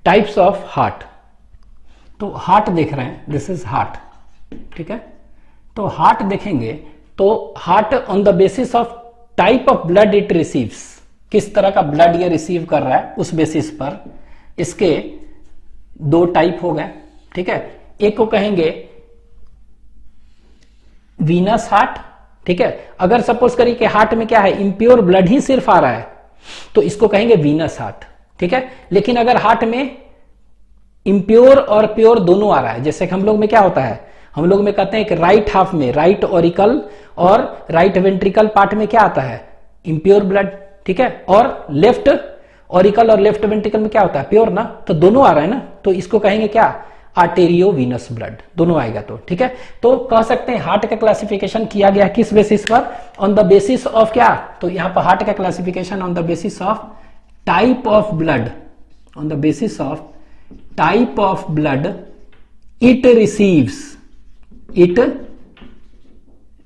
Types of heart. तो heart देख रहे हैं, दिस इज हार्ट, ठीक है। तो हार्ट देखेंगे तो heart on the basis of type of blood it receives, किस तरह का ब्लड ये रिसीव कर रहा है उस बेसिस पर इसके दो टाइप हो गए, ठीक है। एक को कहेंगे वीनस हार्ट, ठीक है। अगर सपोज करिए कि हार्ट में क्या है, इम्प्योर ब्लड ही सिर्फ आ रहा है तो इसको कहेंगे वीनस हार्ट, ठीक है। लेकिन अगर हार्ट में इम्प्योर और प्योर दोनों आ रहा है, जैसे हम लोग में क्या होता है, हम लोग में कहते हैं कि राइट हाफ में, राइट ऑरिकल और राइट वेंट्रिकल पार्ट में क्या आता है, इम्प्योर ब्लड, ठीक है। और लेफ्ट ऑरिकल और लेफ्ट वेंट्रिकल में क्या होता है, प्योर ना, तो दोनों आ रहा है ना, तो इसको कहेंगे क्या, आर्टेरियो वीनस ब्लड, दोनों आएगा तो, ठीक है। तो कह सकते हैं हार्ट का क्लासिफिकेशन किया गया किस बेसिस पर, ऑन द बेसिस ऑफ क्या, तो यहां पर हार्ट का classification on the basis of type of blood, on the basis of type of blood it receives, it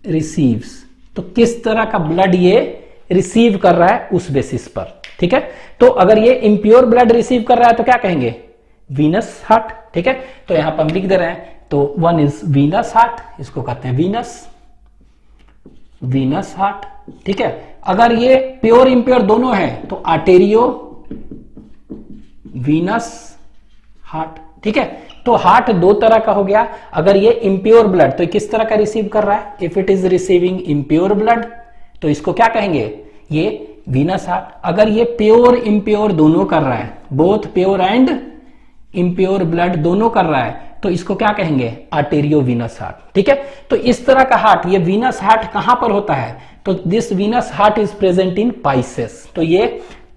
receives, तो किस तरह का ब्लड ये रिसीव कर रहा है उस बेसिस पर, ठीक है। तो अगर ये इम्प्योर ब्लड रिसीव कर रहा है तो क्या कहेंगे, वीनस हार्ट, ठीक है। तो यहां पर हम लिख दे रहे हैं, तो वन इज वीनस हार्ट, इसको कहते हैं वीनस, वीनस हार्ट, ठीक है। अगर ये प्योर इम्प्योर दोनों है तो आर्टेरियो वीनस हार्ट, ठीक है। तो हार्ट दो तरह का हो गया, अगर ये इम्प्योर ब्लड तो किस तरह का रिसीव कर रहा है, if it is receiving impure blood तो इसको क्या कहेंगे, ये वीनस हार्ट। अगर ये प्योर इम्प्योर दोनों कर रहा है, both pure and impure blood दोनों कर रहा है तो इसको क्या कहेंगे, आर्टेरियो वीनस हार्ट, ठीक है। तो इस तरह का हार्ट, ये वीनस हार्ट कहां पर होता है, तो this venous heart is present in Pisces, तो ये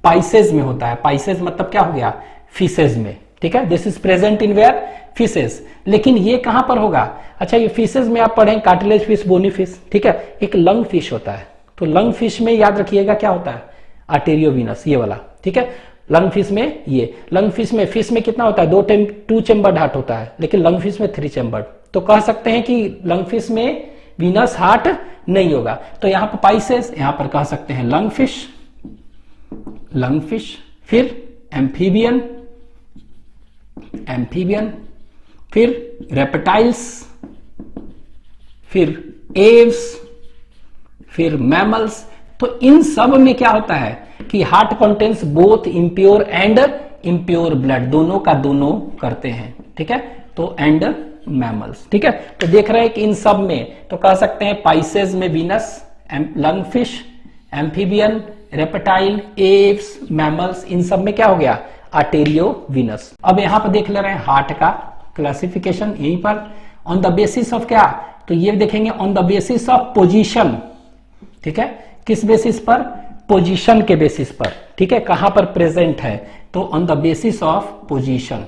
पाइसेस में होता है, पाइसेस मतलब क्या हो गया, फिशेज में, ठीक है। This is present in where, fishes. लेकिन ये कहां पर होगा, अच्छा ये फिशेज में आप पढ़ें कार्टिलेज फिश, बोनी फिश, ठीक है। एक लंग फिश होता है, तो लंग फिश में याद रखिएगा क्या होता है, आर्टेरियो वीनस, ये वाला, ठीक है। लंग फिश में, ये लंग फिश में, फिश में कितना होता है, टू चेम्बर्ड हार्ट होता है, लेकिन लंग फिश में 3 चेम्बर्ड, तो कह सकते हैं कि लंग फिश में वीनस हार्ट नहीं होगा। तो यहां पर पाइसेस, यहां पर कह सकते हैं लंग फिश, लंग फिश, फिर एम्फीबियन, एम्फीबियन, फिर रेप्टाइल्स, फिर एव्स, फिर मैमल्स। तो इन सब में क्या होता है कि heart contains both impure and impure blood, दोनों का दोनों करते हैं, ठीक है। तो एंड मैमल्स, ठीक है। तो देख रहे हैं कि इन सब में तो कह सकते हैं पाइसेस में Venus, lungfish, amphibian, reptile, aves, mammals, इन सब में क्या हो गया, आर्टेरियो वीनस। अब यहां पर देख ले रहे हैं हार्ट का क्लासिफिकेशन, यहीं पर ऑन द बेसिस ऑफ क्या, तो ये देखेंगे on the basis of position, ठीक है। किस बेसिस पर, पोजीशन के बेसिस पर, ठीक है, कहां पर प्रेजेंट है, तो on the basis of position,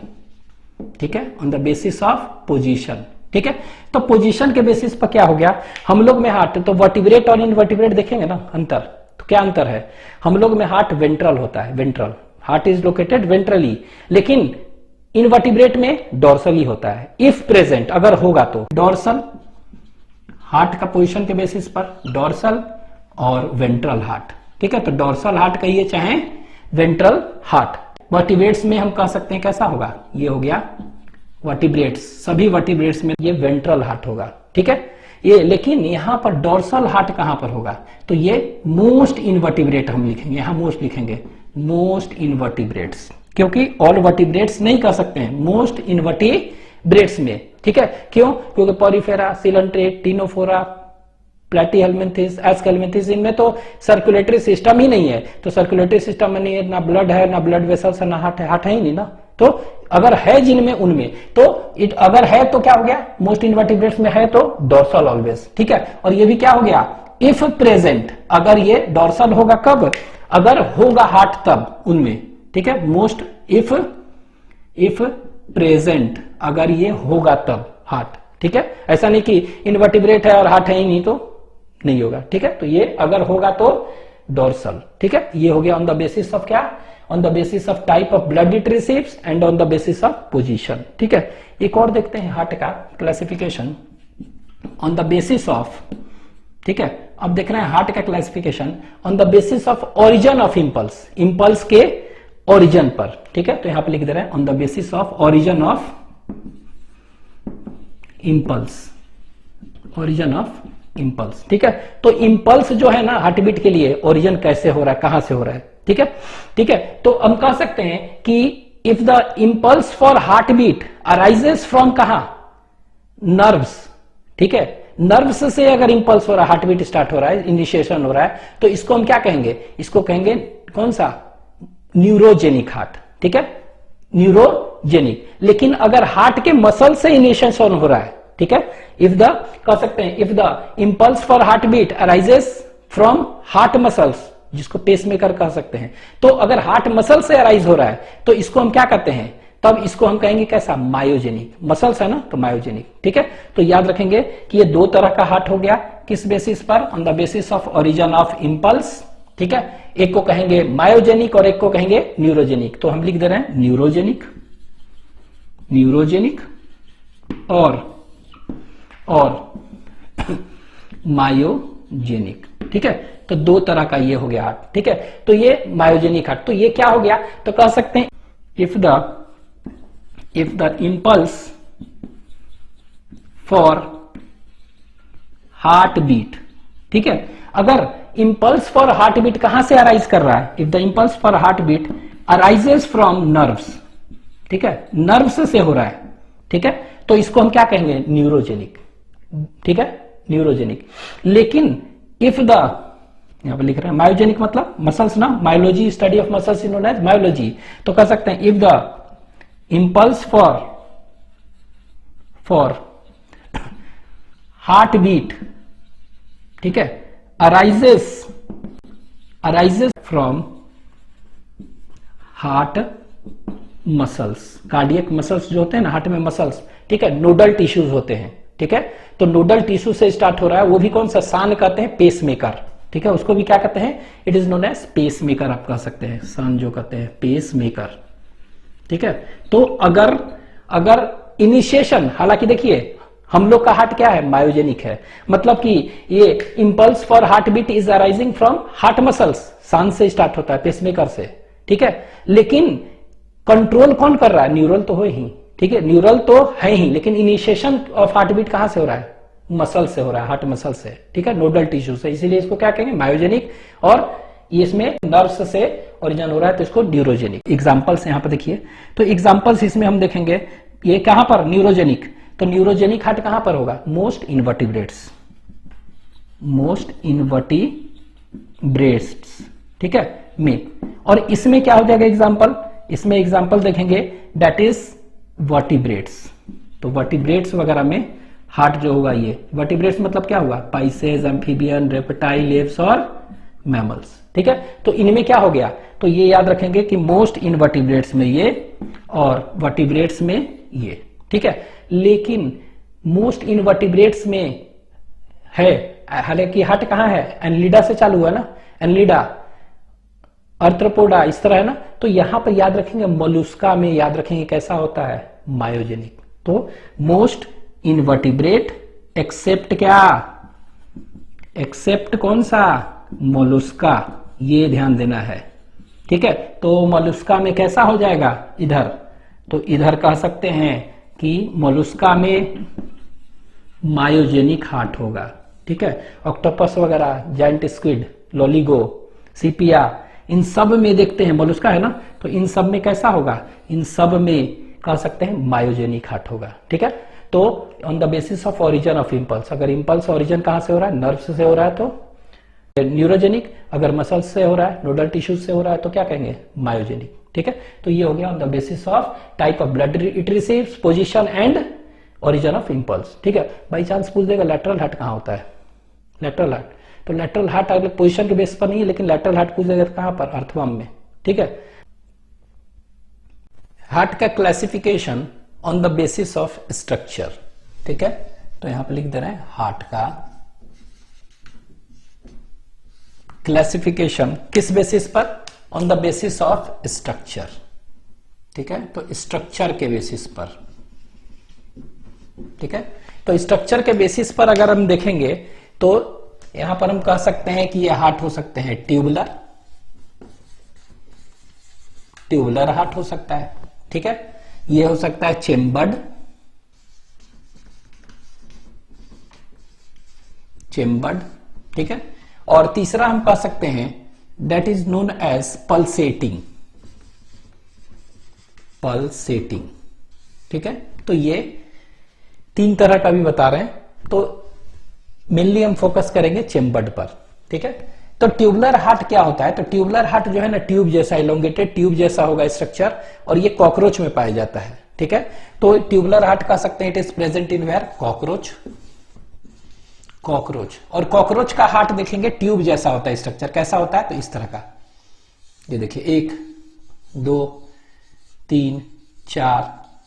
ठीक है, on the basis of position, ठीक है। तो पोजीशन के बेसिस पर क्या हो गया, हम लोग में हार्ट, तो वर्टिब्रेट और इनवर्टिब्रेट देखेंगे ना अंतर, तो क्या अंतर है, हम लोग में हार्ट वेंट्रल होता है, ventral, heart is located ventrally, लेकिन इनवर्टिब्रेट में डॉर्सली होता है, इफ प्रेजेंट, अगर होगा तो डॉर्सल, हार्ट का पोजीशन के बेसिस पर डॉर्सल और वेंट्रल हार्ट, ठीक है। तो डॉर्सल हार्ट कहिए चाहे वेंट्रल हार्ट। वर्टिब्रेट्स में हम कह सकते हैं कैसा होगा, ये हो गया वर्टिब्रेट्स, सभी वर्टिब्रेट्स में ये वेंट्रल हार्ट होगा, ठीक है। ये लेकिन यहां पर डॉर्सल हार्ट कहां पर होगा, तो ये मोस्ट इनवर्टिब्रेट हम लिखेंगे, यहां मोस्ट लिखेंगे, मोस्ट इनवर्टिब्रेट्स, क्योंकि ऑल वर्टिब्रेट्स नहीं कर सकते हैं, मोस्ट इनवर्टिब्रेट्स में, ठीक है। क्यों, क्योंकि पॉरीफेरा, सिलेंट्रेट, टीनोफोरा, प्लेटीहेल्मिन्थिस, एस्केल्मिन्थिस, इनमें तो सर्कुलेटरी सिस्टम ही नहीं है, तो सर्कुलेटरी सिस्टम में नहीं है, ना ब्लड है, ना ब्लड वेसल्स है, ना हार्ट है, हार्ट है ही नहीं ना। तो अगर है जिनमें उनमें, तो अगर है तो क्या हो गया, मोस्ट इनवर्टिब्रेट्स में है तो डॉर्सल ऑलवेज, ठीक है। और ये भी क्या हो गया, इफ प्रेजेंट, अगर ये डॉर्सल होगा कब, अगर होगा हार्ट तब उनमें, ठीक है। मोस्ट इफ प्रेजेंट, अगर ये होगा तब हार्ट, ठीक है। ऐसा नहीं कि इनवर्टिब्रेट है और हार्ट है ही नहीं तो नहीं होगा, ठीक है। तो ये अगर होगा तो डॉर्सल, ठीक है। ये हो गया ऑन द बेसिस ऑफ क्या, on the basis of type of blood it receives and on the basis of position, ठीक है। एक और देखते हैं हार्ट का classification on the basis of, ठीक है। अब देख रहे हैं हार्ट का classification on the basis of origin of impulse, impulse के ओरिजिन पर, ठीक है। तो यहां पे लिख दे रहे हैं on the basis of origin of impulse, origin of impulse, ठीक है। तो इंपल्स जो है ना हार्ट बीट के लिए ओरिजिन कैसे हो रहा है, कहां से हो रहा है, ठीक है, ठीक है। तो हम कह सकते हैं कि if the impulse for heart beat arises from कहां, नर्व्स, ठीक है। नर्व्स से अगर इंपल्स हो रहा है, हार्ट बीट स्टार्ट हो रहा है, इनिशिएशन हो रहा है, तो इसको हम क्या कहेंगे, इसको कहेंगे कौन सा, न्यूरोजेनिक हार्ट, ठीक है, न्यूरोजेनिक। लेकिन अगर हार्ट के मसल से इनिशिएशन हो रहा है, ठीक है, इफ द कह सकते हैं if the impulse for heart beat arises from heart muscles, जिसको पेसमेकर कह सकते हैं, तो अगर हार्ट मसल से अराइज हो रहा है तो इसको हम क्या कहते हैं, तब इसको हम कहेंगे कैसा, मायोजेनिक। मसल्स है ना तो मायोजेनिक, ठीक है। तो याद रखेंगे कि ये दो तरह का हार्ट हो गया, किस बेसिस पर, on the basis of origin of impulse, ठीक है। एक को कहेंगे मायोजेनिक और एक को कहेंगे न्यूरोजेनिक। तो हम लिख दे रहे हैं न्यूरोजेनिक, न्यूरोजेनिक और मायोजेनिक, ठीक है। तो दो तरह का ये हो गया हार्ट, ठीक है। तो ये मायोजेनिक हार्ट, तो ये क्या हो गया, तो कह सकते हैं if the impulse for heart beat, ठीक है, अगर इंपल्स फॉर हार्ट बीट कहां से अराइज कर रहा है, if the impulse for heart beat arises from nerves, ठीक है, नर्व्स से हो रहा है, ठीक है, तो इसको हम क्या कहेंगे, न्यूरोजेनिक, ठीक है, न्यूरोजेनिक। लेकिन इफ द, यहां पर लिख रहे हैं मायोजेनिक मतलब मसल्स ना, myology, study of muscles known as myology. तो कह सकते हैं if the impulse for heart beat, ठीक है, arises from heart muscles, cardiac muscles जो होते हैं ना हार्ट में मसल्स, ठीक है, नोडल टिश्यूज होते हैं, ठीक है। तो नोडल टिश्यू से स्टार्ट हो रहा है, वो भी कौन सा, सान कहते हैं, पेसमेकर, ठीक है, उसको भी क्या कहते हैं, it is known as pacemaker, आप कह सकते हैं, सान जो कहते हैं पेसमेकर, ठीक है। तो अगर इनिशिएशन, हालांकि देखिए हम लोग का हार्ट क्या है, मायोजेनिक है, मतलब कि ये impulse for heart beat is arising from heart muscles, सान से स्टार्ट होता है, पेसमेकर से, ठीक है। लेकिन कंट्रोल कौन कर रहा है, न्यूरल तो हो ही, ठीक है, न्यूरल तो है ही, लेकिन इनिशिएशन ऑफ हार्ट बीट कहां से हो रहा है, मसल से हो रहा है, हार्ट मसल से, ठीक है, नोडल टिश्यू से, इसीलिए इसको क्या कहेंगे, मायोजेनिक। और इसमें नर्व्स से ओरिजिन हो रहा है तो इसको न्यूरोजेनिक। एग्जांपल्स यहां पर देखिए, तो एग्जांपल्स इसमें हम देखेंगे, ये कहां पर, न्यूरोजेनिक, तो न्यूरोजेनिक हार्ट कहां पर होगा, मोस्ट इनवर्टिब्रेट्स, ठीक है, में। और इसमें क्या हो जाएगा एग्जांपल, इसमें एग्जांपल देखेंगे दैट इज वर्टिब्रेट्स। तो वर्टिब्रेट्स वगैरह में हार्ट जो होगा, ये वर्टिब्रेट्स मतलब क्या होगा, पाइसेज, एम्फीबियन, रेप्टाइल, एव्स और मैमल्स, ठीक है। तो इनमें क्या हो गया, तो ये याद रखेंगे कि मोस्ट इनवर्टिब्रेट्स में ये और वर्टिब्रेट्स में ये, ठीक है। लेकिन मोस्ट इनवर्टिब्रेट्स में है, हालांकि हार्ट कहां है, एनलिडा से चालू हुआ ना, एनलिडा, अर्थ्रोपोडा, इस तरह है ना। तो यहां पर याद रखेंगे मोलुस्का में याद रखेंगे कैसा होता है, मायोजेनिक। तो मोस्ट इनवर्टिब्रेट एक्सेप्ट क्या, एक्सेप्ट कौन सा, मोलुस्का, ये ध्यान देना है, ठीक है। तो मोलुस्का में कैसा हो जाएगा, इधर, तो इधर कह सकते हैं कि मोलुस्का में मायोजेनिक हार्ट होगा, ठीक है। ऑक्टोपस वगैरह, जायंट स्क्विड, लोलिगो, सीपिया, इन सब में देखते हैं, मोलुस्का है ना, तो इन सब में कैसा होगा, इन सब में कह सकते हैं मायोजेनिक हार्ट होगा, ठीक है। तो on the basis of origin of impulse, अगर इंपल्स ओरिजिन कहां से हो रहा है, नर्व्स से हो रहा है तो न्यूरोजेनिक, अगर मसल्स से हो रहा है, नोडल टिश्यूज से हो रहा है तो क्या कहेंगे, मायोजेनिक, ठीक है। तो ये हो गया on the basis of type of blood it receives, position and origin of impulse, ठीक है। बाई चांस पूछ देगा लैटरल हार्ट कहां होता है, लैटरल हार्ट, तो लैटरल हार्ट अगर पोजीशन के बेस पर नहीं है, लेकिन लैटरल हार्ट पूछ देगा कहां पर, अर्थवम में, ठीक है। हार्ट का classification on the basis of structure, ठीक है। तो यहां पर लिख दे रहे हैं हार्ट का क्लासिफिकेशन किस बेसिस पर, on the basis of structure, ठीक है। तो स्ट्रक्चर के बेसिस पर, ठीक है। तो स्ट्रक्चर के बेसिस पर अगर हम देखेंगे तो यहां पर हम कह सकते हैं कि ये हार्ट हो सकते हैं ट्यूबुलर, ट्यूबुलर हार्ट हो सकता है, ठीक है, ये हो सकता है चेम्बर्ड, ठीक है, और तीसरा हम कह सकते हैं that is known as pulsating, ठीक है। तो ये 3 तरह का भी बता रहे हैं, तो मेनली हम फोकस करेंगे चेम्बर्ड पर, ठीक है। तो ट्यूबुलर हार्ट क्या होता है? तो ट्यूबुलर हार्ट जो है ना, ट्यूब जैसा, इलोंगेटेड ट्यूब जैसा होगा स्ट्रक्चर, और ये कॉकरोच में पाया जाता है, ठीक है। तो ट्यूबुलर हार्ट कह सकते हैं it is present in where, cockroach, और कॉकरोच का हार्ट देखेंगे ट्यूब जैसा होता है स्ट्रक्चर, कैसा होता है? तो इस तरह का, ये देखिए 1 2 3 4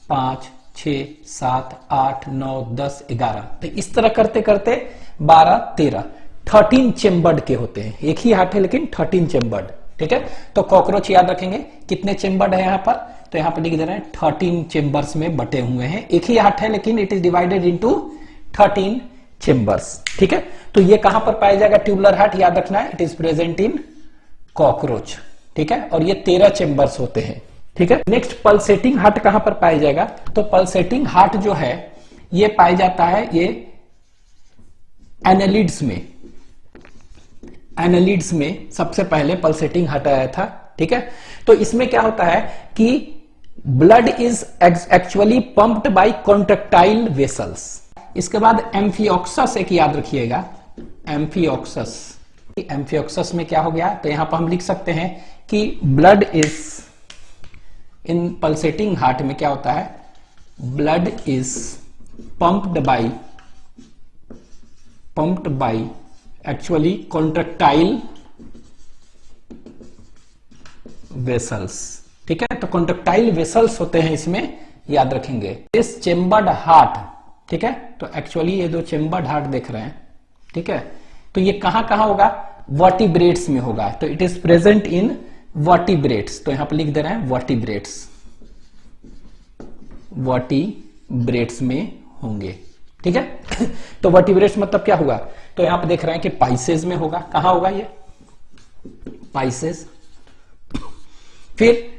5 6 7 8 9 10 11, तो इस तरह करते करते 12 13 13 चेम्बर्ड के होते हैं। एक ही हार्ट है लेकिन 13 चेम्बर्ड, ठीक है। तो कॉकरोच याद रखेंगे कितने चेम्बर्ड है यहां पर, तो यहां पर लिख दे रहे हैं 13 चेम्बर्स में बटे हुए हैं। एक ही हार्ट है लेकिन it is divided into 13 chambers, ठीक है। तो ये कहां पर पाया जाएगा? ट्यूबुलर हार्ट याद रखना है, it is present in cockroach, ठीक है, और ये 13 चेम्बर्स होते हैं, ठीक है। नेक्स्ट पल्सेटिंग हार्ट कहां पर पाया जाएगा? तो पल्सेटिंग हार्ट जो है ये पाया जाता है ये एनालिड्स में सबसे पहले पल्सेटिंग हार्ट आया था, ठीक है। तो इसमें क्या होता है कि blood is actually pumped by contractile vessels. इसके बाद एम्फियोक्सस एक याद रखिएगा, एम्फियोक्सस में क्या हो गया? तो यहां पर हम लिख सकते हैं कि blood is in pulsating heart में क्या होता है? Blood is pumped by actually contractile vessels, ठीक है। तो कॉन्ट्रैक्टाइल वेसल्स होते हैं इसमें, याद रखेंगे। इस चेम्बर्ड हार्ट, ठीक है, तो एक्चुअली ये 2 चेम्बर्ड हार्ट देख रहे हैं, ठीक है, तो ये कहां कहां होगा? वर्टिब्रेट्स में होगा। तो it is present in vertebrates, तो यहां पर लिख दे रहे हैं वर्टिब्रेट्स में होंगे, ठीक है। तो वर्टिब्रेट्स मतलब क्या हुआ? तो यहां पर देख रहे हैं कि पाइसेस में होगा। कहां होगा ये? पाइसेस। फिर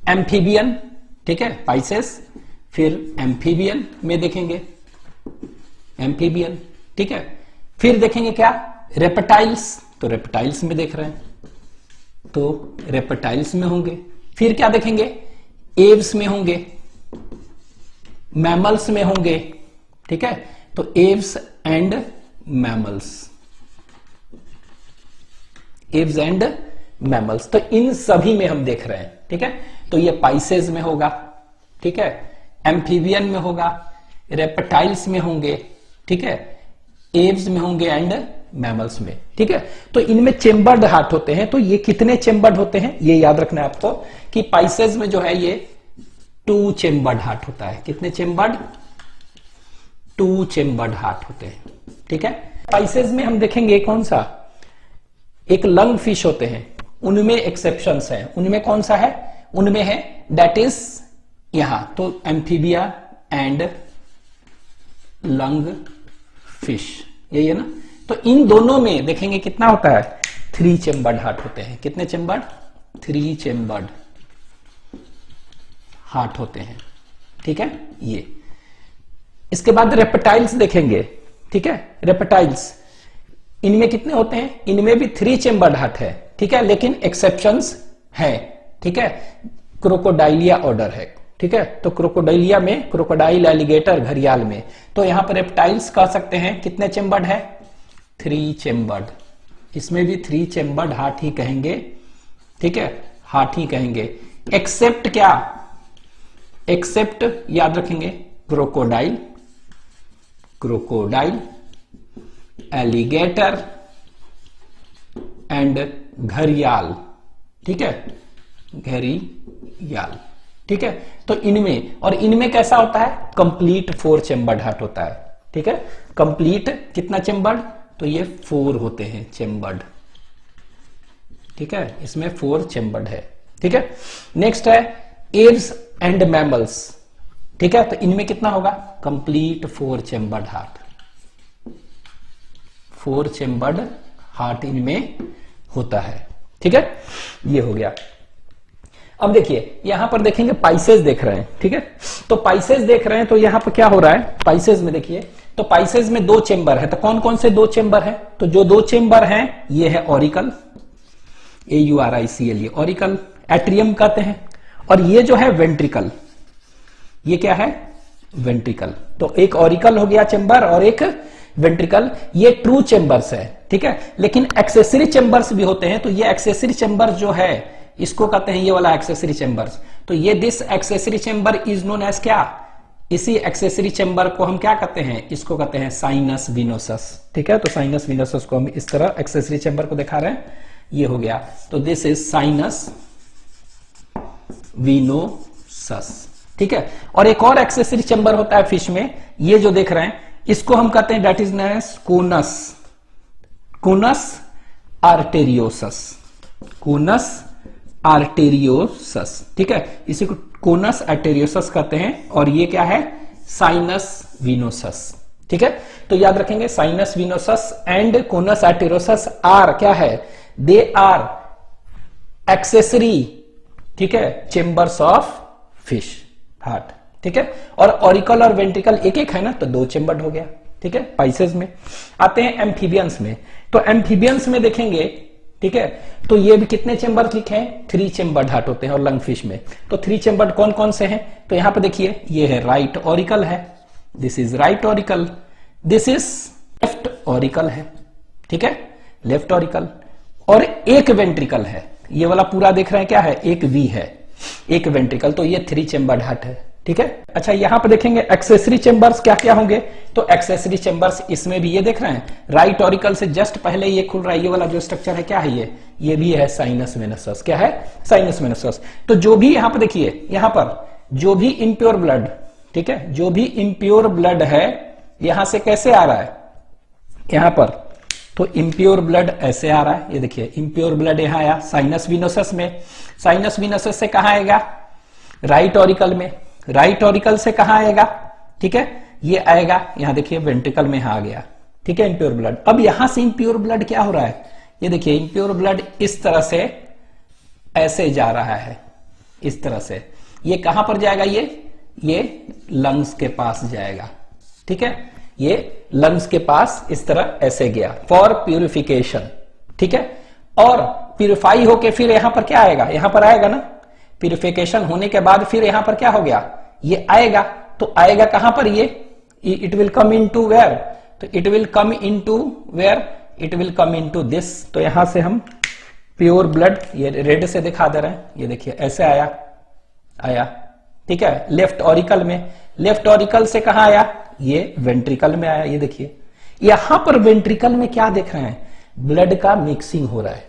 एम्फीबियन, ठीक है, पाइसेस, फिर एम्फीबियन में देखेंगे, एम्फीबियन, ठीक है। फिर देखेंगे क्या? रेप्टाइल्स, तो रेप्टाइल्स में देख रहे हैं, तो रेप्टाइल्स में होंगे। फिर क्या देखेंगे? एव्स में होंगे, मैमल्स में होंगे, ठीक है। तो एव्स एंड मैमल्स, तो इन सभी में हम देख रहे हैं, ठीक है। तो ये पाइसेस में होगा, ठीक है, एम्फीबियन में होगा, रेप्टाइल्स में होंगे, ठीक है, एव्स में होंगे एंड मैमल्स में, ठीक है। तो इनमें चेम्बर्ड हार्ट होते हैं। तो ये कितने चेम्बर्ड होते हैं ये याद रखना है आपको, कि पाइसेस में जो है ये 2 चेम्बर्ड हार्ट होता है। कितने चेम्बर्ड? 2 चेम्बर्ड हार्ट होते हैं, ठीक है। पाइसेस में हम देखेंगे कौन सा? एक लंग फिश होते हैं, उनमें एक्सेप्शंस हैं। उनमें कौन सा है? उनमें है दैट इज यहां, तो एम्फीबिया एंड लंग फिश, यही है ना। तो इन दोनों में देखेंगे कितना होता है? 3 चेम्बर्ड हार्ट होते हैं। कितने चेम्बर्ड? 3 चेम्बर्ड हार्ट होते हैं, ठीक है। ये इसके बाद रेप्टाइल्स देखेंगे, ठीक है। रेप्टाइल्स इनमें कितने होते हैं? इनमें भी 3 चेम्बर्ड हार्ट है, ठीक है, लेकिन एक्सेप्शंस है, ठीक है। क्रोकोडाइलिया ऑर्डर है, ठीक है। तो क्रोकोडाइलिया में क्रोकोडाइल, एलिगेटर, घड़ियाल में, तो यहां पर रेप्टाइल्स कह सकते हैं कितने चेम्बर्ड है? 3 चेम्बर्ड। इसमें भी 3 चेम्बर्ड हार्ट ही कहेंगे, ठीक है, हार्ट ही कहेंगे। एक्सेप्ट क्या? एक्सेप्ट याद रखेंगे क्रोकोडाइल, एलिगेटर एंड घड़ियाल, ठीक है, घड़ियाल, ठीक है। तो इनमें, और इनमें कैसा होता है? कंप्लीट 4 चेम्बर्ड हार्ट होता है, ठीक है। कंप्लीट कितना चेम्बर्ड? तो ये 4 होते हैं चेम्बर्ड, ठीक है, इसमें 4 चेम्बर्ड है, ठीक है। नेक्स्ट है एव्स एंड मैमल्स, ठीक है। तो इनमें कितना होगा? Complete 4 chambered heart, 4 chambered heart इनमें होता है, ठीक है। ये हो गया। अब देखिए यहां पर देखेंगे पाइसेस देख रहे हैं, ठीक है। तो पाइसेस देख रहे हैं तो यहां पर क्या हो रहा है, पाइसेस में देखिए तो पाइसेस में 2 चेंबर है। तो कौन कौन से 2 चेंबर है, तो जो 2 चेंबर हैं ये है ऑरिकल, AURICL, ये ऑरिकल, एट्रियम कहते हैं। और ये जो है वेंट्रिकल, ये क्या है, वेंट्रिकल। तो एक ऑरिकल हो गया चेंबर और एक वेंट्रिकल, ये ट्रू चेंबर्स है, ठीक है। लेकिन एक्सेसरी चेंबर्स भी होते हैं। तो ये एक्सेसरी चेंबर जो है इसको कहते हैं ये वाला एक्सेसरी चेंबर्स। तो ये this accessory chamber is known as क्या, इसी एक्सेसरी चेंबर को हम क्या कहते हैं, इसको कहते हैं साइनस विनोसस, ठीक है। तो साइनस विनोसस को हम इस तरह एक्सेसरी चेंबर को दिखा रहे हैं, ये हो गया। तो दिस इज साइनस विनोसस, ठीक है। और एक और एक्सेसरी चेंबर होता है फिश में, ये जो देख रहे हैं इसको हम कहते हैं that is known as conus, conus arteriosus, conus arteriosus, ठीक है। इसी को कोनस आर्टेरियोसस कहते हैं। और ये क्या है, साइनस विनोसस, ठीक है। तो याद रखेंगे sinus venosus and conus arteriosus are क्या है, दे आर एक्सेसरी, ठीक है, चेंबर्स ऑफ फिश हार्ट, ठीक है। और ऑरिकल और वेंट्रिकल एक एक है ना, तो 2 चेंबर हो गया, ठीक है। पाइसेस में आते हैं एम्फीबियंस में। तो एम्फीबियंस में देखेंगे, ठीक है, तो ये भी कितने चेंबर लिखे हैं, 3 चेंबर्ड हार्ट होते हैं। और लंग फिश में तो 3 चेंबर्ड कौन कौन से हैं, तो यहां पर देखिए ये है राइट ऑरिकल है, this is right auricle, this is left auricle है, ठीक है, लेफ्ट ऑरिकल। और एक वेंट्रिकल है, ये वाला पूरा देख रहे हैं क्या है, एक वी है, एक वेंट्रिकल। तो ये 3 चेंबर्ड हार्ट है, ठीक है। अच्छा यहां पर देखेंगे एक्सेसरी चेंबर्स क्या क्या होंगे, तो एक्सेसरी चेंबर्स इसमें भी ये देख रहे हैं राइट ऑरिकल से जस्ट पहले ये खुल रहा है, ये वाला जो स्ट्रक्चर है क्या है, ये भी है साइनस वेनसस, क्या है, साइनस वेनसस। तो जो भी यहां पर देखिए, यहां पर जो भी इम्प्योर ब्लड, ठीक है, जो भी इम्प्योर ब्लड है यहां से कैसे आ रहा है, यहां पर तो इम्प्योर ब्लड ऐसे आ रहा है, ये देखिए इम्प्योर ब्लड यहां आया साइनस विनोसस में, साइनस विनोसस से कहां आएगा, राइट ऑरिकल में, राइट ऑरिकल से कहां आएगा, ठीक है, ये आएगा यहां देखिए वेंट्रिकल में यहां आ गया, ठीक है, इम्प्योर ब्लड। अब यहां से इम्प्योर ब्लड क्या हो रहा है, ये देखिए इम्प्योर ब्लड इस तरह से ऐसे जा रहा है, इस तरह से, ये कहां पर जाएगा, ये लंग्स के पास जाएगा, ठीक है, ये लंग्स के पास इस तरह ऐसे गया फॉर प्यूरिफिकेशन, ठीक है। और प्यूरिफाई होके फिर यहां पर क्या आएगा, यहां पर आएगा ना, प्यूरिफिकेशन होने के बाद फिर यहां पर क्या हो गया, ये आएगा। तो आएगा कहां पर, ये it will come into where, तो it will come into where, it will come into this. तो यहां से हम प्योर ब्लड ये रेड से दिखा दे रहे हैं, ये देखिए ऐसे आया, ठीक है, लेफ्ट ऑरिकल में, लेफ्ट ऑरिकल से कहां आया, ये वेंट्रिकल में आया, ये देखिए यहां पर वेंट्रिकल में क्या देख रहे हैं, ब्लड का मिक्सिंग हो रहा है,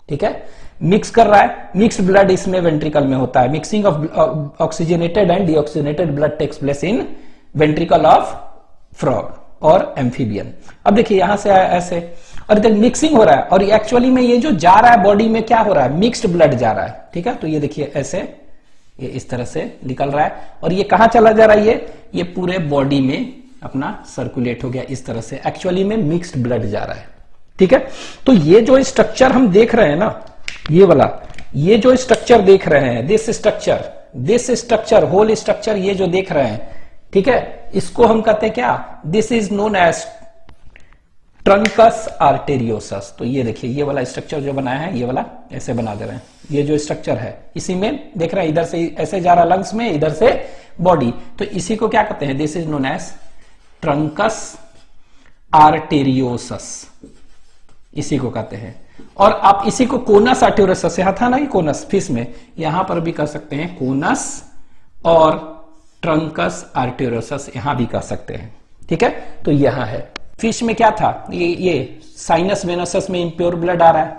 ठीक है, मिक्स कर रहा है, मिक्स्ड ब्लड इसमें वेंट्रिकल में होता है, mixing of oxygenated and deoxygenated blood takes place in ventricle of frog और एम्फीबियन। अब देखिए यहां से आया ऐसे, और इधर मिक्सिंग हो रहा है, और एक्चुअली में ये जो जा रहा है बॉडी में क्या हो रहा है, मिक्स्ड ब्लड जा रहा है, ठीक है। तो ये देखिए ऐसे ये इस तरह से निकल रहा है, और ये कहां चला जा रहा है, ये पूरे बॉडी में अपना सर्कुलेट हो गया इस तरह से, एक्चुअली में मिक्स्ड ब्लड जा रहा है, ठीक है। तो ये जो स्ट्रक्चर हम देख रहे हैं ना, ये वाला, ये जो स्ट्रक्चर देख रहे हैं, दिस स्ट्रक्चर होल स्ट्रक्चर ये जो देख रहे हैं, ठीक है, इसको हम कहते हैं क्या, this is known as truncus arteriosus. तो ये देखिए ये वाला स्ट्रक्चर जो बनाया है, ये वाला ऐसे बना दे रहे हैं, ये जो स्ट्रक्चर है इसी में देख रहे हैं, इधर से ऐसे जा रहा लंग्स में, इधर से बॉडी, तो इसी को क्या कहते हैं, this is known as truncus arteriosus, इसी को कहते हैं। और आप इसी को कोनस आर्टेरियोसस, यहां था ना ये कोनस फिश में, यहां पर भी कह सकते हैं कोनस, और ट्रंकस आर्टेरियोसस यहां भी कह सकते हैं, ठीक है। तो यहां है फिश में क्या था, ये साइनस वेनसस में इम्प्योर ब्लड आ रहा है,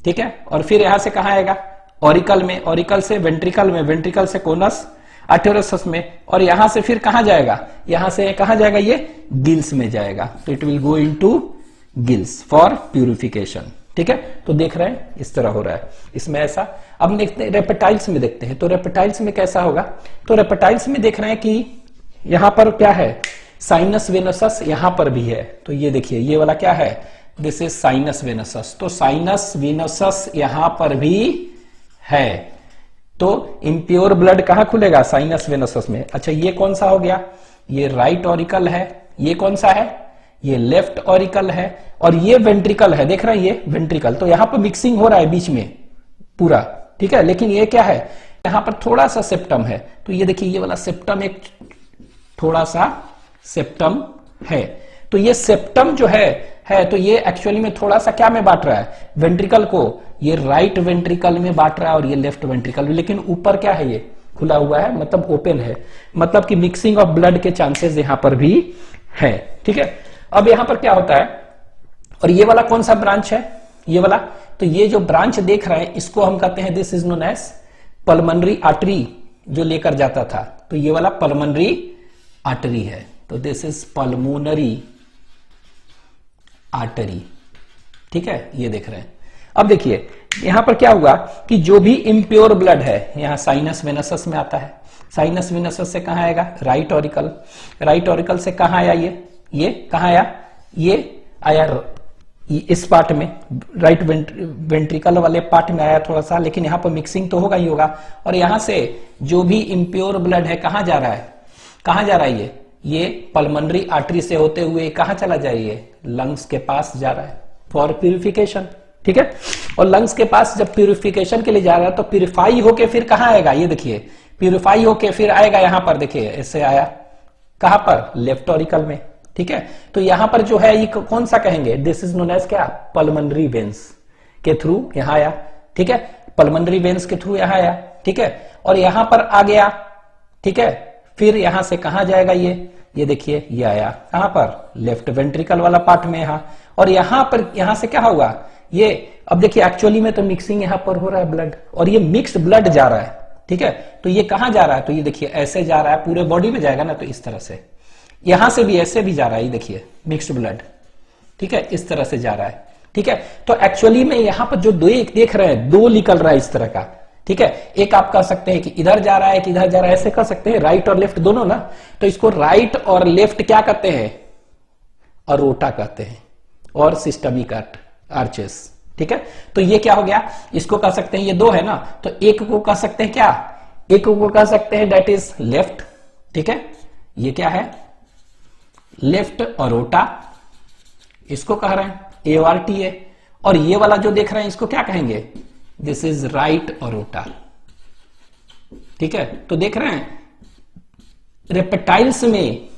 ठीक है। और फिर यहां से कहां आएगा, ऑरिकल में, ऑरिकल से वेंट्रिकल में, वेंट्रिकल से कोनस आर्टेरियोसस में, और यहां से फिर कहां जाएगा, यहां से कहां जाएगा, ये गिल्स में जाएगा। तो it will go into gills for purification, ठीक है। तो देख रहे हैं इस तरह हो रहा है इसमें ऐसा। अब देखते हैं रेप्टाइल्स में, देखते हैं तो रेप्टाइल्स में कैसा होगा। तो रेप्टाइल्स में देख रहे हैं कि यहां पर क्या है, साइनस वेनसस यहां पर भी है। तो ये देखिए ये वाला क्या है, दिस इज साइनस वेनसस। तो साइनस वेनसस यहां पर भी है, तो इम्प्योर ब्लड कहां खुलेगा? साइनस वेनसस में। अच्छा ये कौन सा हो गया? ये राइट ऑरिकल है। ये कौन सा है? ये लेफ्ट ऑरिकल है। और ये वेंट्रिकल है, देख रहे हैं ये वेंट्रिकल। तो यहां पर मिक्सिंग हो रहा है बीच में पूरा, ठीक है। लेकिन ये क्या है? यहां पर थोड़ा सा सेप्टम है। तो ये देखिए ये वाला सेप्टम एक थोड़ा सा सेप्टम है। तो ये सेप्टम जो है तो ये एक्चुअली में थोड़ा सा क्या में बांट रहा है? वेंट्रिकल को। ये राइट वेंट्रिकल में बांट रहा है और ये लेफ्ट वेंट्रिकल में। लेकिन ऊपर क्या है? ये खुला हुआ है, मतलब ओपन है, मतलब कि मिक्सिंग ऑफ ब्लड के चांसेस यहां पर भी है, ठीक है। अब यहां पर क्या होता है? और ये वाला कौन सा ब्रांच है? ये वाला। तो ये जो ब्रांच देख रहे हैं इसको हम कहते हैं this is known as pulmonary artery, जो लेकर जाता था। तो ये वाला पल्मोनरी आर्टरी है। तो दिस इज पल्मोनरी आर्टरी, ठीक है। ये देख रहे हैं। अब देखिए यहां पर क्या हुआ कि जो भी इम्प्योर ब्लड है यहां साइनस वेनसस में आता है। साइनस वेनसस से कहां आएगा? Right auricle. राइट ऑरिकल से कहां आया? ये कहां आया? ये आया इस पार्ट में, राइट वेंट्रिकल वाले पार्ट में आया थोड़ा सा। लेकिन यहां पर मिक्सिंग तो होगा ही होगा। और यहां से जो भी इम्प्योर ब्लड है कहां जा रहा है? कहां जा रहा है? ये पल्मोनरी आर्टरी से होते हुए कहां चला जाए? लंग्स के पास जा रहा है फॉर प्यूरिफिकेशन, ठीक है। और लंग्स के पास जब प्यूरिफिकेशन के लिए जा रहा है तो प्यूरिफाई होके फिर कहां आएगा? ये देखिए प्यूरिफाई होके फिर आएगा यहां पर, देखिए ऐसे आया कहां पर? लेफ्ट ऑरिकल में, ठीक है। तो यहां पर जो है ये कौन सा कहेंगे? दिस इज नोन एज क्या? पल्मोनरी वेन्स के थ्रू यहां आया, ठीक है। पल्मोनरी वेन्स के थ्रू यहां आया, ठीक है। और यहां पर आ गया, ठीक है। फिर यहां से कहां जाएगा? ये देखिए ये आया कहां पर? लेफ्ट वेंट्रिकल वाला पार्ट में यहां। और यहां पर यहां से क्या होगा? ये अब देखिए एक्चुअली में तो मिक्सिंग यहां पर हो रहा है ब्लड, और ये मिक्स्ड ब्लड जा रहा है, ठीक है। तो ये कहां जा रहा है? तो ये देखिए ऐसे जा रहा है, पूरे बॉडी में जाएगा ना, तो इस तरह से। यहां से भी ऐसे भी जा रहा है, ये देखिए मिक्स्ड ब्लड, ठीक है, इस तरह से जा रहा है, ठीक है। तो एक्चुअली में यहां पर जो दो एक देख रहे हैं, दो निकल रहा है इस तरह का, ठीक है। एक आप कह सकते हैं कि इधर जा रहा है कि इधर जा रहा है, ऐसे कह सकते हैं, राइट और लेफ्ट दोनों ना। तो इसको राइट और लेफ्ट क्या कहते हैं? अरोटा कहते हैं, और सिस्टमिक आर्चेस, ठीक है। तो ये क्या हो गया? इसको कह सकते हैं, ये दो है ना, तो एक को कह सकते हैं क्या? एक को कह सकते हैं डेट इज लेफ्ट, ठीक है। ये क्या है? लेफ्ट अरोटा, इसको कह रहे हैं एओआरटीए। और ये वाला जो देख रहे हैं इसको क्या कहेंगे? दिस इज राइट अरोटा, ठीक है। तो देख रहे हैं रेप्टाइल्स में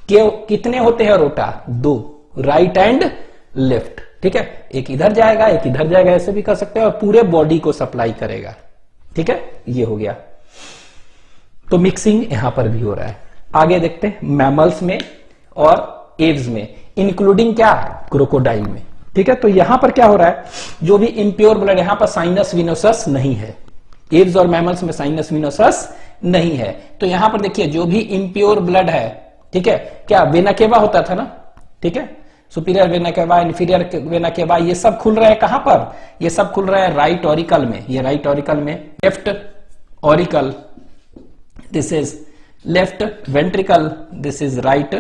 कितने होते हैं अरोटा? दो, राइट एंड लेफ्ट, ठीक है। एक इधर जाएगा एक इधर जाएगा, ऐसे भी कर सकते हैं, और पूरे बॉडी को सप्लाई करेगा, ठीक है। ये हो गया। तो मिक्सिंग यहां पर भी हो रहा है। आगे देखते हैं मैमल्स में और एव्स में, इंक्लूडिंग क्या? क्रोकोडाइल में, ठीक है। तो यहां पर क्या हो रहा है? जो भी इम्प्योर ब्लड, यहां पर साइनस विनोसस नहीं है, एव्स और मैमल्स में साइनस विनोसस नहीं है। तो यहां पर देखिए जो भी इम्प्योर ब्लड है, ठीक है, क्या वेना केवा होता था ना, ठीक है। सुपीरियर वेना केवा, इंफीरियर वेना केवा, ये सब खुल रहे हैं कहां पर? ये सब खुल रहा है राइट ऑरिकल में। ये राइट ऑरिकल में, left auricle, this is left ventricle, this is right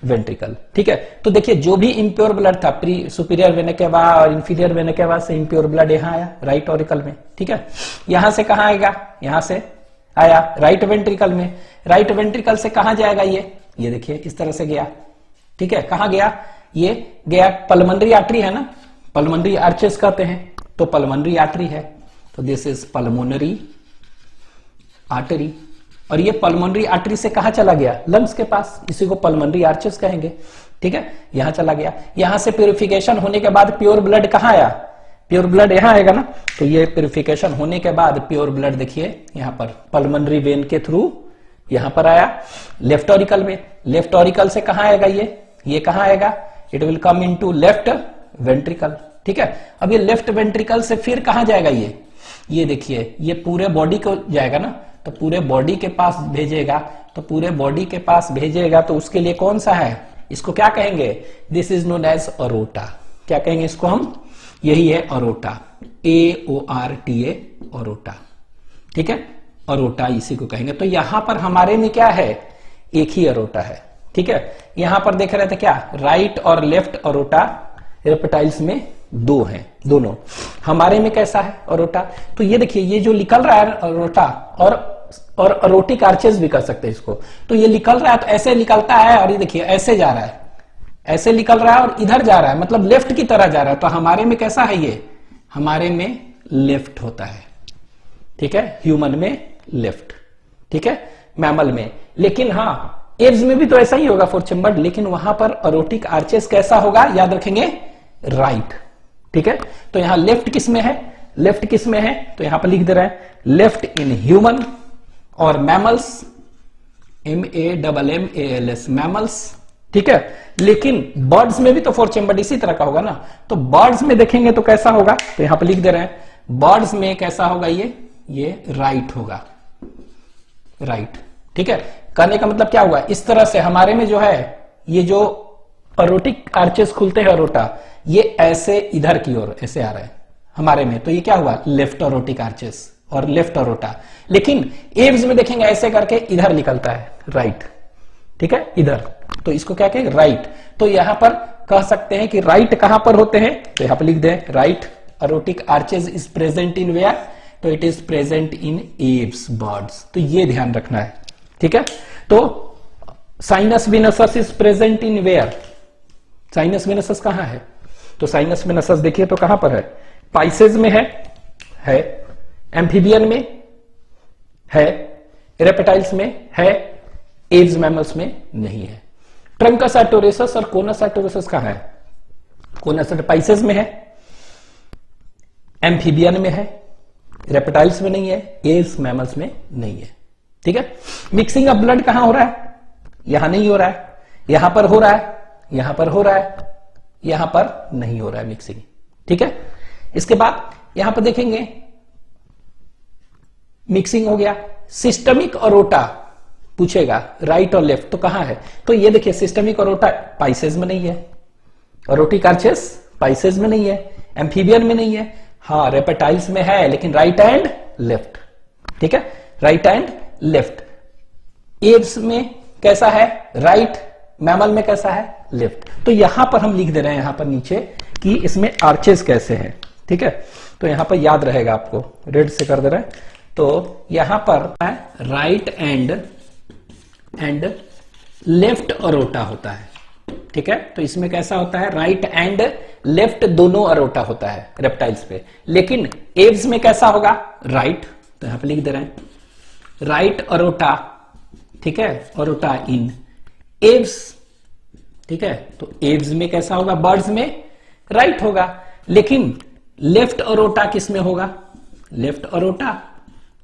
ventricle, ठीक है। तो देखिए जो भी इम्प्योर ब्लड था, प्री सुपीरियर वेना केवा और इंफीरियर वेना केवा से इम्प्योर ब्लड यहां आया राइट ऑरिकल में, ठीक है। यहां से कहां आएगा? यहां से आया राइट वेंट्रिकल में। राइट वेंट्रिकल से कहां जाएगा? ये देखिए इस तरह से गया, ठीक है। कहां गया? ये गया पल्मोनरी आर्टरी है ना, पल्मोनरी आर्चेस कहते हैं, तो पल्मोनरी आर्टरी है, तो दिस इज पल्मोनरी आर्टरी। और ये पल्मोनरी आर्टरी से कहां चला गया? लंग्स के पास, इसी को पल्मोनरी आर्चेस कहेंगे, ठीक है। यहां चला गया। यहां से प्यूरिफिकेशन होने के बाद प्योर ब्लड कहां आया? प्योर ब्लड यहां आएगा ना। तो ये प्यूरिफिकेशन होने के बाद प्योर ब्लड देखिए यहां पर पल्मोनरी वेन के थ्रू यहां पर आया लेफ्ट ऑरिकल में। लेफ्ट ऑरिकल से कहां आएगा? ये कहां आएगा? It will come into left ventricle, ठीक है। अब ये लेफ्ट वेंट्रिकल से फिर कहां जाएगा? ये देखिए ये पूरे बॉडी को जाएगा ना, तो पूरे बॉडी के पास भेजेगा। तो पूरे बॉडी के पास भेजेगा तो उसके लिए कौन सा है? इसको क्या कहेंगे? This is known as aorta. क्या कहेंगे इसको हम? यही है अरोटा, AORTA, अरोटा, ठीक है। अरोटा इसी को कहेंगे। तो यहां पर हमारे में क्या है? एक ही अरोटा है, ठीक है। यहां पर देख रहे थे क्या? राइट और लेफ्ट अरोटा रेप्टाइल्स में दो हैं दोनों। हमारे में कैसा है अरोटा, तो ये देखिए ये जो निकल रहा है अरोटा और अरोटिक आर्चेस भी कर सकते हैं इसको। तो ये निकल रहा है तो ऐसे निकलता है और ये देखिए ऐसे जा रहा है, ऐसे निकल रहा है और इधर जा रहा है, मतलब लेफ्ट की तरह जा रहा है। तो हमारे में कैसा है, ये हमारे में लेफ्ट होता है, ठीक है, ह्यूमन में लेफ्ट, ठीक है, मैमल में। लेकिन हाँ एव्स में भी तो ऐसा ही होगा फोर चेम्बर्ड, लेकिन वहां पर अरोटिक आर्चेस कैसा होगा, याद रखेंगे, राइट, ठीक है। तो यहां लेफ्ट किस में है, लेफ्ट किस में है, तो यहां पर लिख दे रहे हैं लेफ्ट इन ह्यूमन और मैमल्स, MAMMALS मैमल्स, ठीक है। लेकिन बर्ड्स में भी तो फोर चेम्बर्ड इसी तरह का होगा ना। तो बर्ड्स में देखेंगे तो कैसा होगा, तो यहां पर लिख दे रहे हैं बर्ड्स में कैसा होगा, ये राइट होगा, राइट, ठीक है। कहने का मतलब क्या हुआ, इस तरह से हमारे में जो है ये जो अरोटिक आर्चेस खुलते हैं अरोटा, ये ऐसे इधर की ओर ऐसे आ रहे हैं हमारे में, तो ये क्या हुआ, लेफ्ट अरोटिक आर्चेस और लेफ्ट अरोटा। लेकिन एव्स में देखेंगे ऐसे करके इधर निकलता है, राइट, ठीक है, इधर, तो इसको क्या कहेंगे, राइट। तो यहां पर कह सकते हैं कि राइट कहां पर होते हैं, तो यहां पर लिख दें right aortic arches is present in where, तो it is present in aves birds. तो ये ध्यान रखना है, ठीक है। तो sinus venosus is present in where, sinus venosus कहां है, तो साइनस विनसस देखिए तो कहां पर है, पाइसेज में है, एम्फीबियन में है, रेप्टाइल्स में है, एव्स मैमल्स में नहीं है। ट्रंकस आर्टोरेसस और कोनस आर्टोरेसस कहां है, कोनस पाइसेज में है, एम्फीबियन में है, रेप्टाइल्स में नहीं है, एव्स मैमल्स में नहीं है, ठीक है। मिक्सिंग ऑफ ब्लड कहां हो रहा है, यहां नहीं हो रहा है, यहां पर हो रहा है, यहां पर हो रहा है, यहां पर नहीं हो रहा है मिक्सिंग, ठीक है। इसके बाद यहां पर देखेंगे मिक्सिंग हो गया। सिस्टमिक अरोटा पूछेगा राइट और लेफ्ट, तो कहां है, तो ये देखिए सिस्टमिक अरोटा पाइसेज में नहीं है, अरोटिक आर्चेस पाइसेज में नहीं है, एम्फीबियन में नहीं है, हाँ रेप्टाइल्स में है, लेकिन राइट एंड लेफ्ट, ठीक है, राइट एंड लेफ्ट। एव्स में कैसा है, राइट, मैमल में कैसा है, लेफ्ट। तो यहां पर हम लिख दे रहे हैं यहां पर नीचे कि इसमें आर्चेस कैसे हैं, ठीक है। तो यहां पर याद रहेगा आपको, रेड से कर दे रहे हैं, तो यहां पर राइट एंड लेफ्ट अरोटा होता है, ठीक है। तो इसमें कैसा होता है, राइट एंड लेफ्ट दोनों अरोटा होता है रेप्टाइल्स पे। लेकिन एव्स में कैसा होगा, राइट, तो यहां पे लिख दे रहे हैं राइट अरोटा, ठीक है, अरोटा इन एव्स, ठीक है। तो एव्स में कैसा होगा, बर्ड्स में राइट होगा। लेकिन लेफ्ट अरोटा किस में होगा, लेफ्ट अरोटा,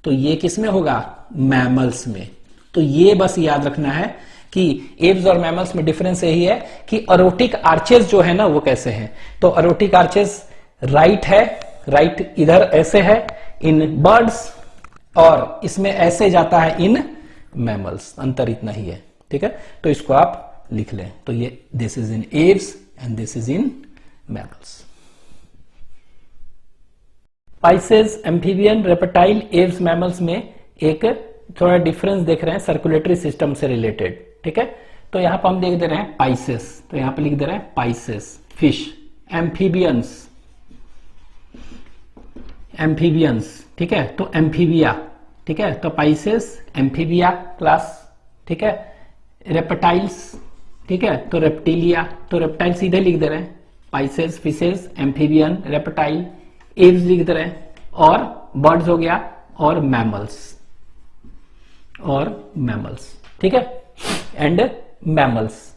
तो ये किस में होगा, मैमल्स में। तो ये बस याद रखना है कि एव्स और मैमल्स में डिफरेंस यही है कि अरोटिक आर्चेस जो है ना वो कैसे हैं। तो अरोटिक आर्चेस राइट है, राइट इधर ऐसे है इन बर्ड्स, और इसमें ऐसे जाता है इन मैमल्स, अंतर इतना ही है, ठीक है। तो इसको आप लिख लें, तो ये this is in Aves and this is in mammals. Pisces, amphibian, reptile, aves, mammals में एक थोड़ा डिफरेंस देख रहे हैं सर्कुलेटरी सिस्टम से रिलेटेड, ठीक है। तो यहां पर हम देख दे रहे हैं पाइसेस, तो यहां पर लिख दे रहे हैं पाइसेस फिश, एम्फीबियंस, एम्फीबियंस, ठीक है, तो एम्फीबिया, ठीक है, तो पाइसेस एम्फीबिया क्लास, ठीक है। रेप्टाइल्स, ठीक है, तो रेप्टिलिया, तो रेप्टाइल सीधे लिख दे रहे हैं Pisces, fishes, amphibian, reptile, Aves लिख दे रहे हैं, और बर्ड्स हो गया, और मैमल्स, ठीक है, एंड मैमल्स।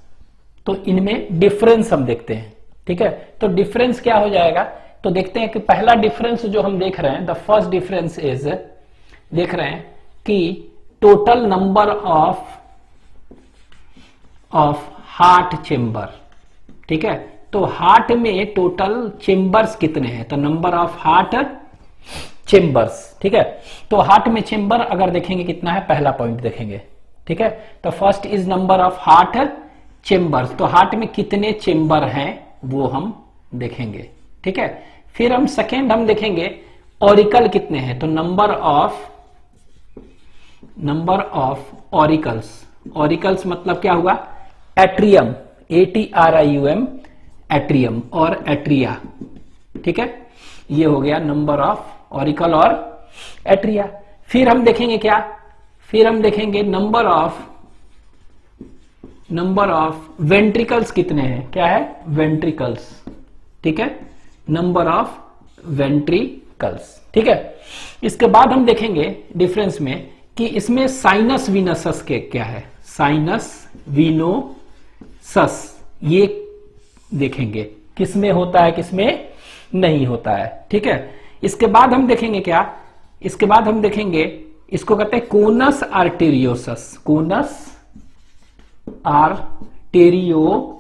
तो इनमें डिफरेंस हम देखते हैं, ठीक है। तो डिफरेंस क्या हो जाएगा, तो देखते हैं कि पहला डिफरेंस जो हम देख रहे हैं, द फर्स्ट डिफरेंस इज, देख रहे हैं कि total number of heart chamber, ठीक है। तो हार्ट में टोटल चेम्बर्स कितने हैं, तो नंबर ऑफ हार्ट चेम्बर्स, ठीक है। तो हार्ट में चेम्बर अगर देखेंगे कितना है, पहला पॉइंट देखेंगे, ठीक है। तो first is number of heart chambers, तो हार्ट में कितने चेम्बर हैं वो हम देखेंगे, ठीक है। फिर हम सेकेंड हम देखेंगे ऑरिकल कितने हैं, तो नंबर ऑफ ऑरिकल्स, ऑरिकल्स मतलब क्या हुआ, एट्रियम, ATRIUM, एट्रियम और एट्रिया, ठीक है, ये हो गया नंबर ऑफ ऑरिकल और एट्रिया। फिर हम देखेंगे क्या, फिर हम देखेंगे नंबर ऑफ वेंट्रिकल्स कितने हैं, क्या है वेंट्रिकल्स, ठीक है, नंबर ऑफ वेंट्रिकल्स, ठीक है। इसके बाद हम देखेंगे डिफरेंस में कि इसमें साइनस विनसस के क्या है, साइनस विनोसस, ये देखेंगे किसमें होता है किसमें नहीं होता है, ठीक है। इसके बाद हम देखेंगे क्या, इसके बाद हम देखेंगे इसको कहते हैं कोनस आर्टेरियोसस, कोनस आर्टेरियोसस,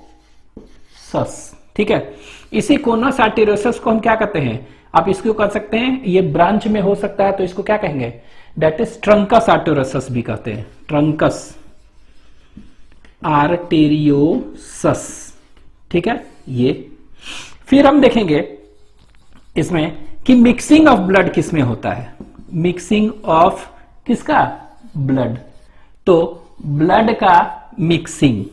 ठीक है। इसी कोनस आर्टेरियोसस को हम क्या कहते हैं, आप इसको कर सकते हैं, ये ब्रांच में हो सकता है तो इसको क्या कहेंगे, दैट इज ट्रंकस आर्टेरियोसस भी कहते हैं, ट्रंकस आर्टेरियोसस, ठीक है ये। फिर हम देखेंगे इसमें कि मिक्सिंग ऑफ ब्लड किसमें होता है, मिक्सिंग ऑफ किसका ब्लड, तो ब्लड का मिक्सिंग,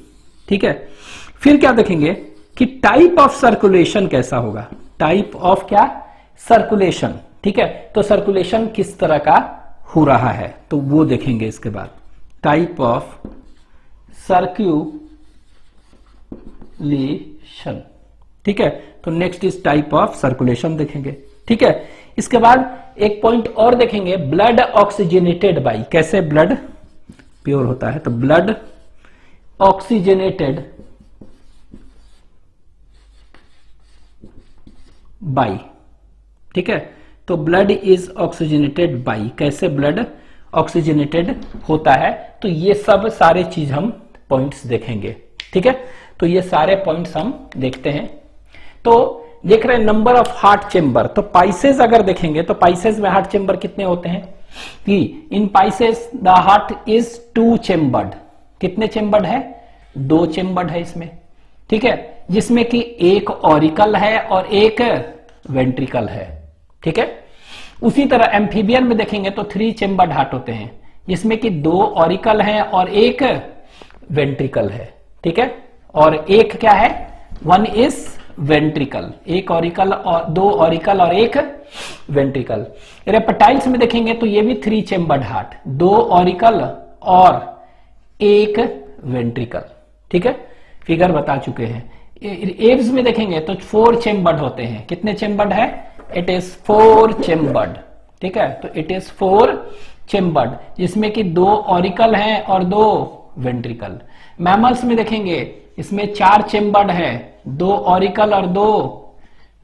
ठीक है। फिर क्या देखेंगे कि टाइप ऑफ सर्कुलेशन कैसा होगा, टाइप ऑफ क्या सर्कुलेशन, ठीक है, तो सर्कुलेशन किस तरह का हो रहा है तो वो देखेंगे। इसके बाद टाइप ऑफ सर्कुलेशन, ठीक है, तो next is type of circulation देखेंगे, ठीक है। इसके बाद एक पॉइंट और देखेंगे, ब्लड ऑक्सीजनेटेड बाई, कैसे ब्लड प्योर होता है, तो ब्लड ऑक्सीजनेटेड बाई, ठीक है, तो ब्लड इज ऑक्सीजनेटेड बाई, कैसे ब्लड ऑक्सीजनेटेड होता है, तो ये सब सारे चीज हम पॉइंट्स देखेंगे, ठीक है। तो ये सारे पॉइंट्स हम देखते हैं। तो देख रहे हैं नंबर ऑफ हार्ट चेंबर, तो पाइसेस अगर देखेंगे तो पाइसेस में हार्ट चेंबर कितने होते हैं, कि in pisces the heart is 2 chambered, कितने चेम्बर्ड है, 2 चेम्बर्ड है इसमें, ठीक है, जिसमें कि एक ऑरिकल है और एक वेंट्रिकल है, ठीक है। उसी तरह एम्फीबियन में देखेंगे तो 3 चेम्बर्ड हार्ट होते हैं, जिसमें कि 2 ऑरिकल है और एक वेंट्रिकल है, ठीक है, और एक क्या है, 1 इज वेंट्रिकल, एक ऑरिकल और 2 ऑरिकल और एक वेंट्रिकल। रेप्टाइल्स में देखेंगे तो ये भी 3 चेम्बर्ड हार्ट, 2 ऑरिकल और एक वेंट्रिकल, ठीक है, फिगर बता चुके हैं। एव्स में देखेंगे तो 4 चेम्बर्ड होते हैं, कितने चेम्बर्ड है, इट इज 4 चेम्बर्ड, ठीक है, तो इट इज 4 चेम्बर्ड, जिसमें कि 2 ऑरिकल हैं और 2 वेंट्रिकल। मैमल्स में देखेंगे इसमें 4 चेम्बर्ड है, 2 ऑरिकल और 2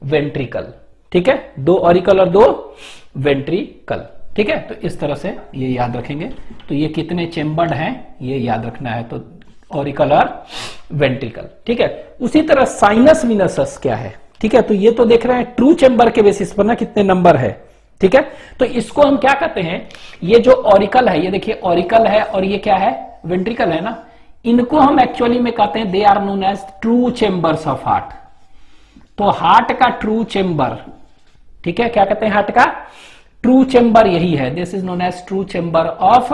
वेंट्रिकल, ठीक है, 2 ऑरिकल और 2 वेंट्रिकल, ठीक है। तो इस तरह से ये याद रखेंगे, तो ये कितने चेम्बर्ड हैं ये याद रखना है, तो ऑरिकल और वेंट्रिकल, ठीक है। उसी तरह साइनस विनसस क्या है, ठीक है, तो ये तो देख रहे हैं ट्रू चेम्बर के बेसिस पर ना कितने नंबर है, ठीक है। तो इसको हम क्या कहते हैं, ये जो ऑरिकल है, ये देखिए ऑरिकल है और ये क्या है वेंट्रिकल है ना, इनको हम एक्चुअली में कहते हैं they are known as true chambers of heart. तो हार्ट का ट्रू चेम्बर, ठीक है, क्या कहते हैं हार्ट का ट्रू चेम्बर यही है, this is known as true chamber of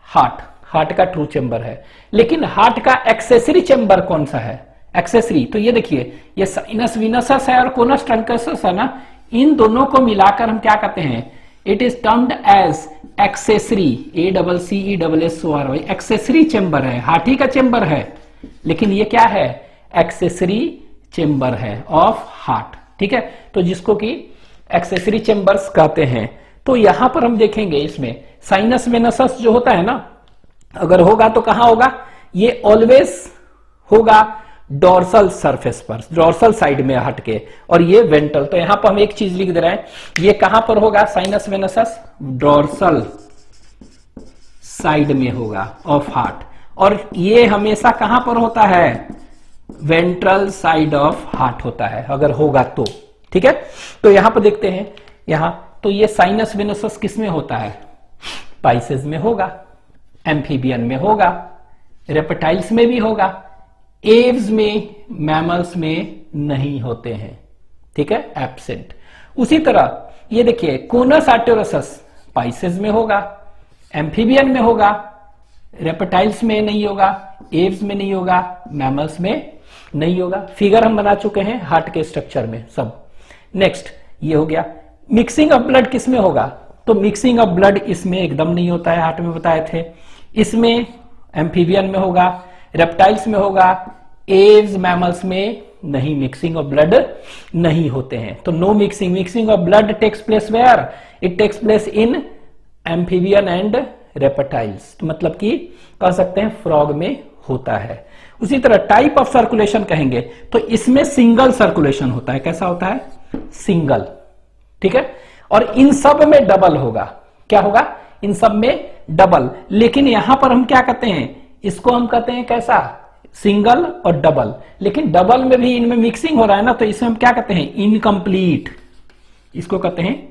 heart, heart का ट्रू चेम्बर है। लेकिन हार्ट का एक्सेसरी चेम्बर कौन सा है, एक्सेसरी, तो ये देखिए ये साइनस विनसस है और कोनस ट्रंकसस है ना, इन दोनों को मिलाकर हम क्या कहते हैं, it is termed as accessory, ACCESSORY, accessory chamber है, हार्ट का चेम्बर है, लेकिन ये क्या है एक्सेसरी चेम्बर है ऑफ हार्ट, ठीक है, तो जिसको कि एक्सेसरी चेम्बर्स कहते हैं। तो यहां पर हम देखेंगे इसमें साइनस वेनसस जो होता है ना, अगर होगा तो कहां होगा, ये ऑलवेज होगा डोर्सल सरफेस पर, डोर्सल साइड में हट के, और ये वेंट्रल, तो यहां पर हम एक चीज लिख दे रहे हैं, ये कहां पर होगा साइनस वेनसस, डोर्सल साइड में होगा ऑफ हार्ट, और ये हमेशा कहां पर होता है, वेंट्रल साइड ऑफ हार्ट होता है अगर होगा तो, ठीक है। तो यहां पर देखते हैं, यहां तो ये साइनस वेनसस किसमें होता है, पाइसेस में होगा, एम्फीबियन में होगा, रेप्टाइल्स में भी होगा, एव्स में, मैमल्स में नहीं होते हैं, ठीक है, एब्सेंट। उसी तरह ये देखिए कोनस आर्टेरियोसस पाइसेस में होगा, एम्फीबियन में होगा, रेप्टाइल्स में नहीं होगा, एव्स में नहीं होगा, मैमल्स में नहीं होगा। फिगर हम बना चुके हैं हार्ट के स्ट्रक्चर में सब, नेक्स्ट ये हो गया। मिक्सिंग ऑफ ब्लड किस में होगा? तो मिक्सिंग ऑफ ब्लड इसमें एकदम नहीं होता है, हार्ट में बताए थे। इसमें एम्फीबियन में होगा, रेप्टाइल्स में होगा, एव्स मैमल्स में नहीं, मिक्सिंग ऑफ ब्लड नहीं होते हैं। तो no mixing. Mixing of blood takes place where? It takes place in amphibian and reptiles. तो मतलब कि कह सकते हैं फ्रॉग में होता है। उसी तरह टाइप ऑफ सर्कुलेशन कहेंगे तो इसमें सिंगल सर्कुलेशन होता है। कैसा होता है? सिंगल, ठीक है। और इन सब में डबल होगा। क्या होगा? इन सब में डबल। लेकिन यहां पर हम क्या कहते हैं? इसको हम कहते हैं कैसा? सिंगल और डबल। लेकिन डबल में भी इनमें मिक्सिंग हो रहा है ना, तो इसमें हम क्या कहते हैं? इनकम्प्लीट। इसको कहते हैं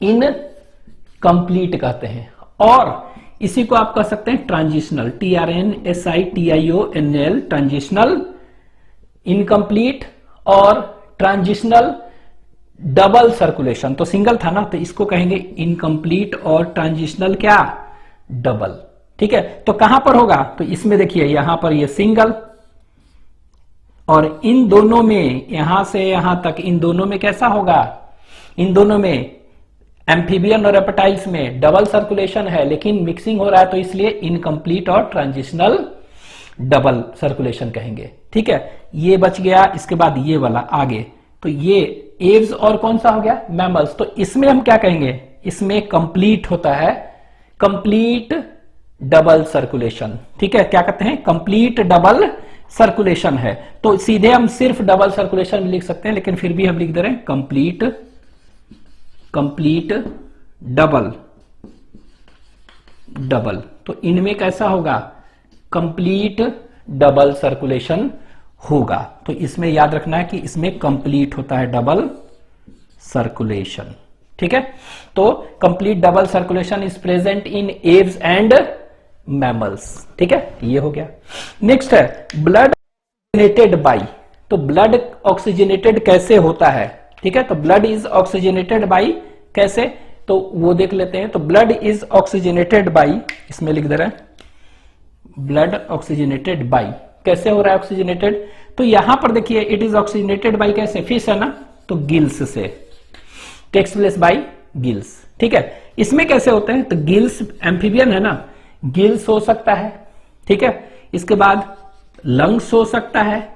इनकम्प्लीट कहते हैं। और इसी को आप कह सकते हैं ट्रांजिशनल, TRNSITIONL, ट्रांजिशनल, इनकम्प्लीट और ट्रांजिशनल डबल सर्कुलेशन। तो सिंगल था ना, तो इसको कहेंगे इनकम्प्लीट और ट्रांजिशनल क्या? डबल, ठीक है। तो कहां पर होगा? तो इसमें देखिए यहां पर ये सिंगल, और इन दोनों में, यहां से यहां तक इन दोनों में कैसा होगा? इन दोनों में एम्फीबियन और रेप्टाइल्स में डबल सर्कुलेशन है, लेकिन मिक्सिंग हो रहा है, तो इसलिए इनकम्प्लीट और ट्रांजिशनल डबल सर्कुलेशन कहेंगे, ठीक है। ये बच गया। इसके बाद ये वाला आगे, तो ये एव्स और कौन सा हो गया? मैमल्स। तो इसमें हम क्या कहेंगे? इसमें कंप्लीट होता है, कंप्लीट डबल सर्कुलेशन, ठीक है। क्या कहते हैं? कंप्लीट डबल सर्कुलेशन है। तो सीधे हम सिर्फ डबल सर्कुलेशन लिख सकते हैं, लेकिन फिर भी हम लिख दे रहे हैं कंप्लीट डबल। तो इनमें कैसा होगा? कंप्लीट डबल सर्कुलेशन होगा। तो इसमें याद रखना है कि इसमें कंप्लीट होता है डबल सर्कुलेशन, ठीक है। तो complete double circulation is present in Aves and mammals, ठीक है। ये हो गया। नेक्स्ट है ब्लड ऑक्सीजनेटेड बाई। तो ब्लड ऑक्सीजनेटेड कैसे होता है, ठीक है। तो ब्लड इज ऑक्सीजनेटेड बाई कैसे? तो वो देख लेते हैं। तो ब्लड इज ऑक्सीजनेटेड बाई, इसमें लिख दे रहे हैं ब्लड ऑक्सीजनेटेड बाई। कैसे हो रहा है ऑक्सीजनेटेड? तो यहां पर देखिए इट इज ऑक्सीजनेटेड बाई कैसे? फिश है ना, तो गिल्स से, टेक्स प्लेस बाई गिल्स, ठीक है। इसमें कैसे होते हैं? तो गिल्स, एम्फीबियन है ना, गिल्स हो सकता है, ठीक है। इसके बाद लंग्स हो सकता है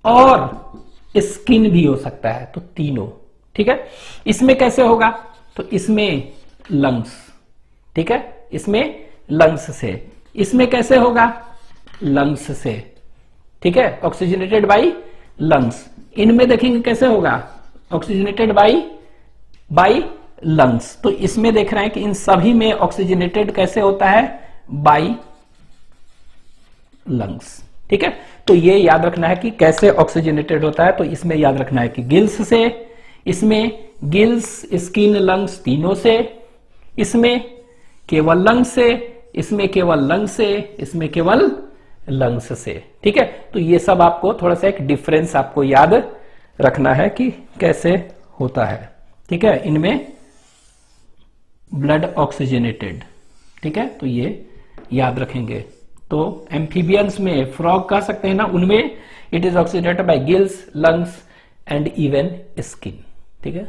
और स्किन भी हो सकता है, तो तीनों, ठीक है। इसमें कैसे होगा? तो इसमें लंग्स, ठीक है, इसमें लंग्स से। इसमें कैसे होगा? लंग्स से, ठीक है, ऑक्सीजनेटेड बाई लंग्स। इनमें देखेंगे कैसे होगा? Oxygenated by lungs. तो इसमें देख रहे हैं कि इन सभी में ऑक्सीजनेटेड कैसे होता है? बाई लंग्स, ठीक है। तो ये याद रखना है कि कैसे ऑक्सीजनेटेड होता है। तो इसमें याद रखना है कि गिल्स से, इसमें गिल्स, स्किन, लंग्स तीनों से, इसमें केवल लंग्स से, इसमें केवल लंग्स से, इसमें केवल लंग्स से, ठीक है। तो ये सब आपको थोड़ा सा एक डिफरेंस आपको याद रखना है कि कैसे होता है, ठीक है। इनमें ब्लड ऑक्सीजनेटेड, ठीक है, तो ये याद रखेंगे। तो एम्फीबियंस में फ्रॉग कह सकते हैं ना, उनमें it is oxygenated by gills, lungs and even skin, ठीक है।